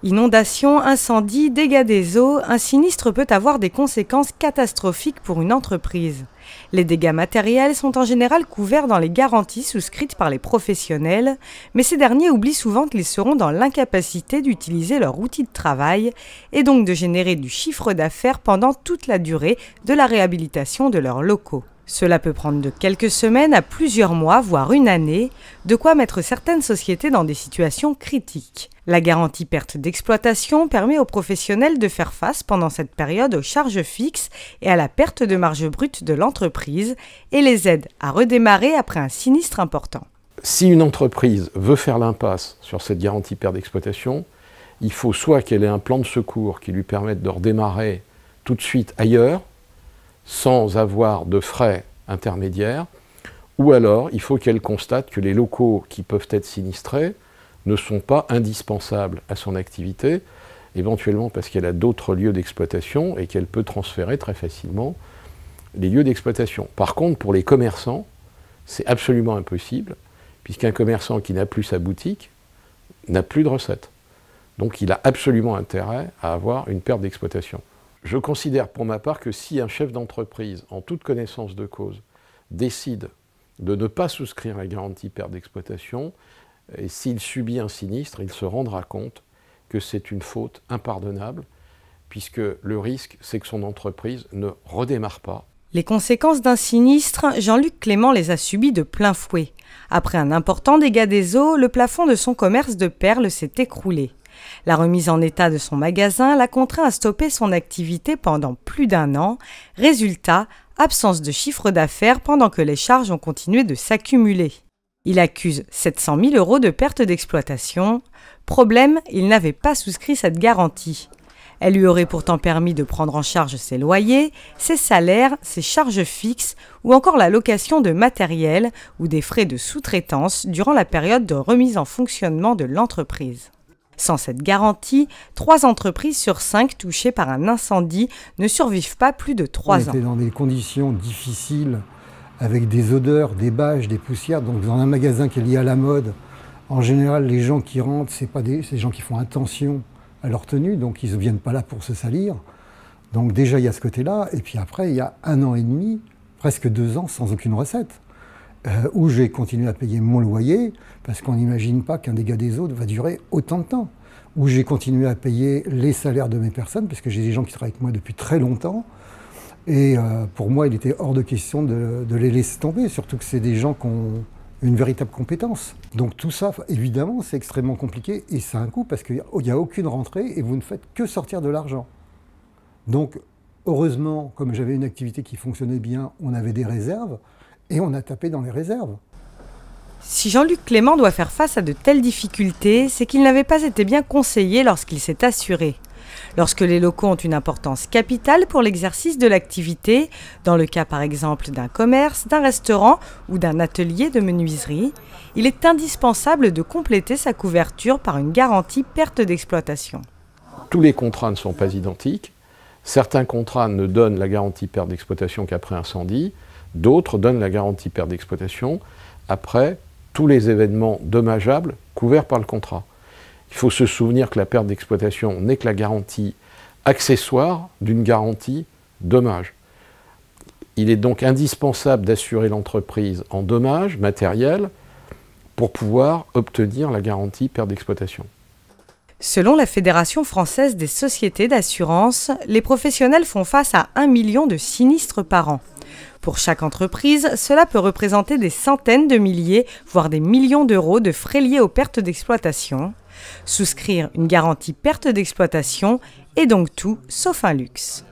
Inondations, incendies, dégâts des eaux, un sinistre peut avoir des conséquences catastrophiques pour une entreprise. Les dégâts matériels sont en général couverts dans les garanties souscrites par les professionnels, mais ces derniers oublient souvent qu'ils seront dans l'incapacité d'utiliser leur outil de travail et donc de générer du chiffre d'affaires pendant toute la durée de la réhabilitation de leurs locaux. Cela peut prendre de quelques semaines à plusieurs mois, voire une année, de quoi mettre certaines sociétés dans des situations critiques. La garantie perte d'exploitation permet aux professionnels de faire face pendant cette période aux charges fixes et à la perte de marge brute de l'entreprise et les aide à redémarrer après un sinistre important. Si une entreprise veut faire l'impasse sur cette garantie perte d'exploitation, il faut soit qu'elle ait un plan de secours qui lui permette de redémarrer tout de suite ailleurs, sans avoir de frais intermédiaires, ou alors il faut qu'elle constate que les locaux qui peuvent être sinistrés ne sont pas indispensables à son activité, éventuellement parce qu'elle a d'autres lieux d'exploitation et qu'elle peut transférer très facilement les lieux d'exploitation. Par contre, pour les commerçants, c'est absolument impossible, puisqu'un commerçant qui n'a plus sa boutique n'a plus de recettes. Donc il a absolument intérêt à avoir une perte d'exploitation. Je considère pour ma part que si un chef d'entreprise, en toute connaissance de cause, décide de ne pas souscrire la garantie perte d'exploitation, et s'il subit un sinistre, il se rendra compte que c'est une faute impardonnable, puisque le risque, c'est que son entreprise ne redémarre pas. Les conséquences d'un sinistre, Jean-Luc Clément les a subies de plein fouet. Après un important dégât des eaux, le plafond de son commerce de perles s'est écroulé. La remise en état de son magasin l'a contraint à stopper son activité pendant plus d'un an. Résultat, absence de chiffre d'affaires pendant que les charges ont continué de s'accumuler. Il accuse 700 000 € de perte d'exploitation. Problème, il n'avait pas souscrit cette garantie. Elle lui aurait pourtant permis de prendre en charge ses loyers, ses salaires, ses charges fixes ou encore la location de matériel ou des frais de sous-traitance durant la période de remise en fonctionnement de l'entreprise. Sans cette garantie, 3 entreprises sur 5 touchées par un incendie ne survivent pas plus de 3 ans. On était dans des conditions difficiles, avec des odeurs, des bâches, des poussières. Donc dans un magasin qui est lié à la mode, en général, les gens qui rentrent, c'est des gens qui font attention à leur tenue, donc ils ne viennent pas là pour se salir. Donc déjà, il y a ce côté-là. Et puis après, il y a 1 an et demi, presque 2 ans, sans aucune recette. Où j'ai continué à payer mon loyer, parce qu'on n'imagine pas qu'un dégât des eaux va durer autant de temps. Où j'ai continué à payer les salaires de mes personnes, parce que j'ai des gens qui travaillent avec moi depuis très longtemps. Et pour moi, il était hors de question de les laisser tomber, surtout que c'est des gens qui ont une véritable compétence. Donc tout ça, évidemment, c'est extrêmement compliqué, et c'est un coût, parce qu'il n'y a aucune rentrée, et vous ne faites que sortir de l'argent. Donc, heureusement, comme j'avais une activité qui fonctionnait bien, on avait des réserves, et on a tapé dans les réserves. Si Jean-Luc Clément doit faire face à de telles difficultés, c'est qu'il n'avait pas été bien conseillé lorsqu'il s'est assuré. Lorsque les locaux ont une importance capitale pour l'exercice de l'activité, dans le cas par exemple d'un commerce, d'un restaurant ou d'un atelier de menuiserie, il est indispensable de compléter sa couverture par une garantie perte d'exploitation. Tous les contrats ne sont pas identiques. Certains contrats ne donnent la garantie perte d'exploitation qu'après incendie. D'autres donnent la garantie perte d'exploitation après tous les événements dommageables couverts par le contrat. Il faut se souvenir que la perte d'exploitation n'est que la garantie accessoire d'une garantie dommage. Il est donc indispensable d'assurer l'entreprise en dommages matériels pour pouvoir obtenir la garantie perte d'exploitation. Selon la Fédération française des sociétés d'assurance, les professionnels font face à 1 million de sinistres par an. Pour chaque entreprise, cela peut représenter des centaines de milliers, voire des millions d'euros de frais liés aux pertes d'exploitation. Souscrire une garantie perte d'exploitation est donc tout sauf un luxe.